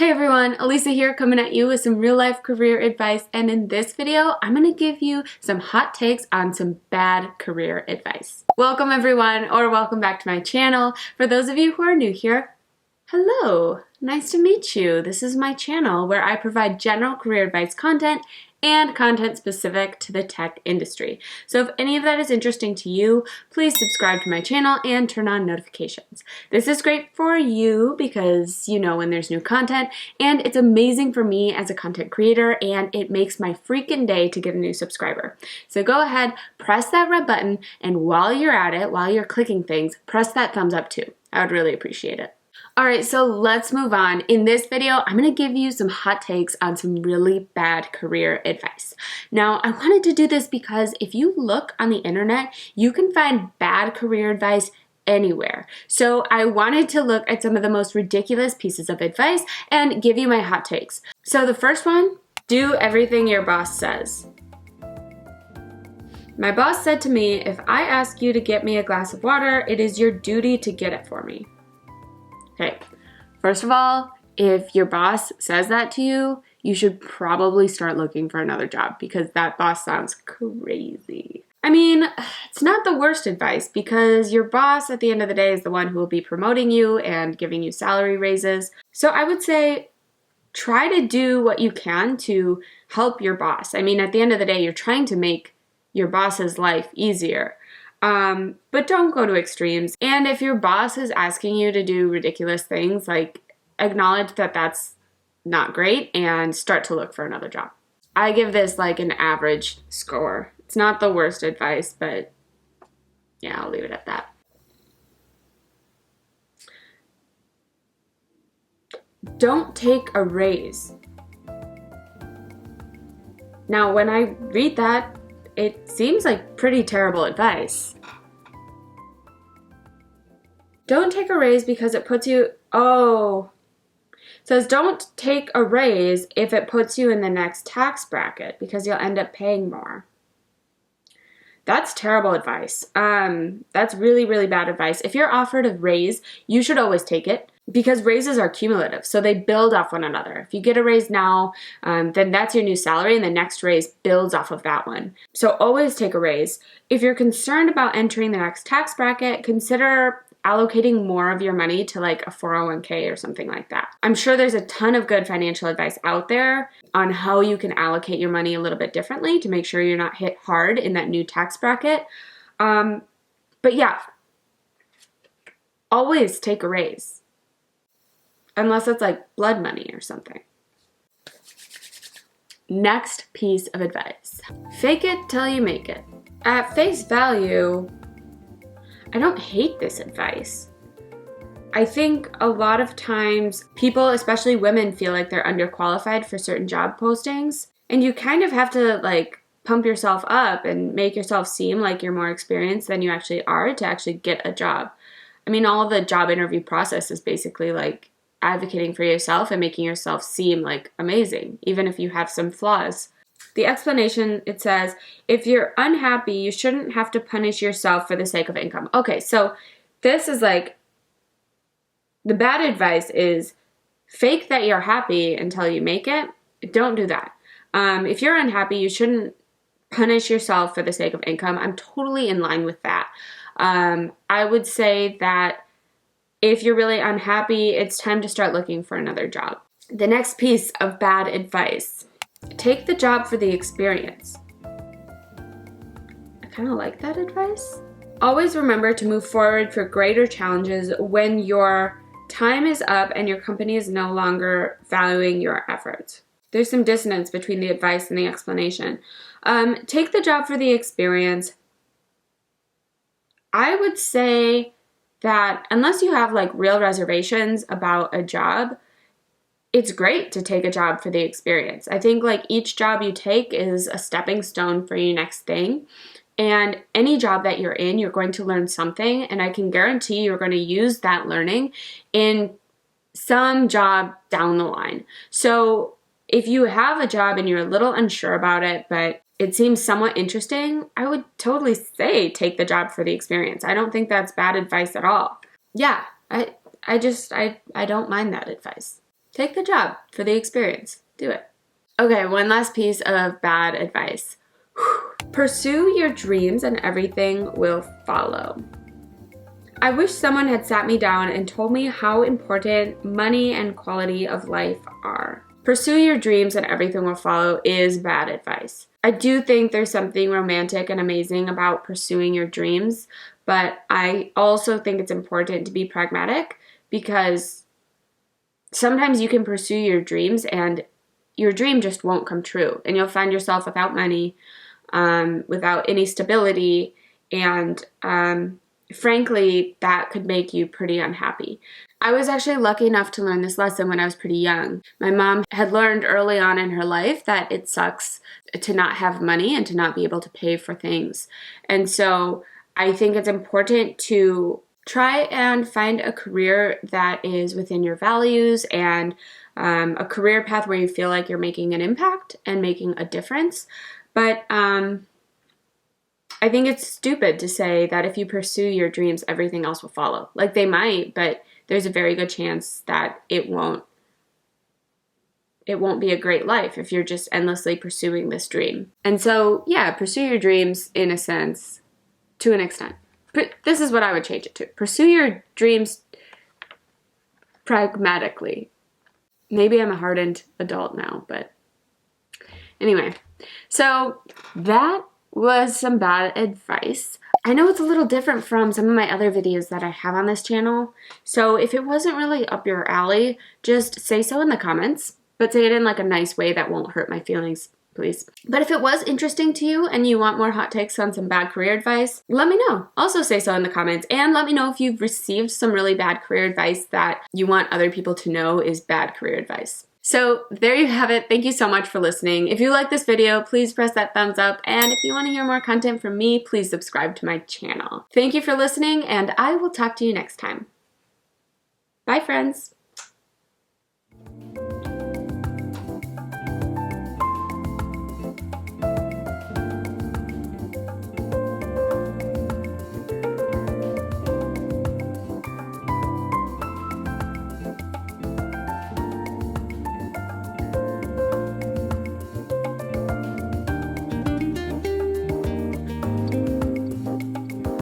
Hey everyone, Elisa here coming at you with some real life career advice, and in this video I'm going to give you some hot takes on some bad career advice. Welcome everyone, or welcome back to my channel. For those of you who are new here, hello, nice to meet you. This is my channel where I provide general career advice content and content specific to the tech industry. So if any of that is interesting to you, please subscribe to my channel and turn on notifications. This is great for you because you know when there's new content, and it's amazing for me as a content creator, and it makes my freaking day to get a new subscriber. So go ahead, press that red button, and while you're at it, while you're clicking things, press that thumbs up too. I would really appreciate it. Alright, so let's move on. In this video, I'm going to give you some hot takes on some really bad career advice. Now, I wanted to do this because if you look on the internet, you can find bad career advice anywhere. So I wanted to look at some of the most ridiculous pieces of advice and give you my hot takes. So the first one, do everything your boss says. My boss said to me, if I ask you to get me a glass of water, it is your duty to get it for me. Okay, first of all, if your boss says that to you, you should probably start looking for another job because that boss sounds crazy. I mean, it's not the worst advice because your boss at the end of the day is the one who will be promoting you and giving you salary raises. So I would say try to do what you can to help your boss. I mean, at the end of the day, you're trying to make your boss's life easier. But don't go to extremes. And if your boss is asking you to do ridiculous things, like acknowledge that that's not great and start to look for another job. I give this like an average score. It's not the worst advice, but yeah, I'll leave it at that. Don't take a raise. Now, when I read that, it seems like pretty terrible advice. Don't take a raise because it puts you, it says don't take a raise if it puts you in the next tax bracket because you'll end up paying more. That's terrible advice. That's really, really bad advice. If you're offered a raise, you should always take it because raises are cumulative, so they build off one another. If you get a raise now, then that's your new salary, and the next raise builds off of that one. So always take a raise. If you're concerned about entering the next tax bracket, consider allocating more of your money to like a 401k or something like that. I'm sure there's a ton of good financial advice out there on how you can allocate your money a little bit differently to make sure you're not hit hard in that new tax bracket. But yeah, always take a raise. Unless it's like blood money or something. Next piece of advice. Fake it till you make it. At face value, I don't hate this advice. I think a lot of times people, especially women, feel like they're underqualified for certain job postings. And you kind of have to like pump yourself up and make yourself seem like you're more experienced than you actually are to actually get a job. I mean, all the job interview process is basically like advocating for yourself and making yourself seem like amazing, even if you have some flaws. The explanation, it says, if you're unhappy, you shouldn't have to punish yourself for the sake of income. Okay, so this is like, the bad advice is fake that you're happy until you make it. Don't do that. If you're unhappy, you shouldn't punish yourself for the sake of income. I'm totally in line with that. I would say that if you're really unhappy, it's time to start looking for another job. The next piece of bad advice. Take the job for the experience. I kind of like that advice. Always remember to move forward for greater challenges when your time is up and your company is no longer valuing your efforts. There's some dissonance between the advice and the explanation. Take the job for the experience. I would say that unless you have like real reservations about a job, it's great to take a job for the experience. I think like each job you take is a stepping stone for your next thing. And any job that you're in, you're going to learn something. And I can guarantee you're going to use that learning in some job down the line. So if you have a job and you're a little unsure about it, but it seems somewhat interesting, I would totally say take the job for the experience. I don't think that's bad advice at all. Yeah, I don't mind that advice. take the job for the experience. Do it. Okay, one last piece of bad advice. Pursue your dreams and everything will follow. I wish someone had sat me down and told me how important money and quality of life are. Pursue your dreams and everything will follow is bad advice. I do think there's something romantic and amazing about pursuing your dreams, but I also think it's important to be pragmatic because sometimes you can pursue your dreams and your dream just won't come true, and you'll find yourself without money, without any stability, and frankly, that could make you pretty unhappy. I was actually lucky enough to learn this lesson when I was pretty young. My mom had learned early on in her life that it sucks to not have money and to not be able to pay for things. And so I think it's important to try and find a career that is within your values and a career path where you feel like you're making an impact and making a difference. But I think it's stupid to say that if you pursue your dreams, everything else will follow. Like, they might, but there's a very good chance that it won't be a great life if you're just endlessly pursuing this dream. And so, yeah, pursue your dreams in a sense, to an extent. But this is what I would change it to. Pursue your dreams pragmatically. Maybe I'm a hardened adult now, but anyway. So that was some bad advice. I know it's a little different from some of my other videos that I have on this channel, so if it wasn't really up your alley, just say so in the comments, but say it in like a nice way that won't hurt my feelings, please. But if it was interesting to you and you want more hot takes on some bad career advice, let me know. Also say so in the comments, and let me know if you've received some really bad career advice that you want other people to know is bad career advice. So there you have it. Thank you so much for listening. If you like this video, please press that thumbs up. And if you want to hear more content from me, please subscribe to my channel. Thank you for listening, and I will talk to you next time. Bye, friends.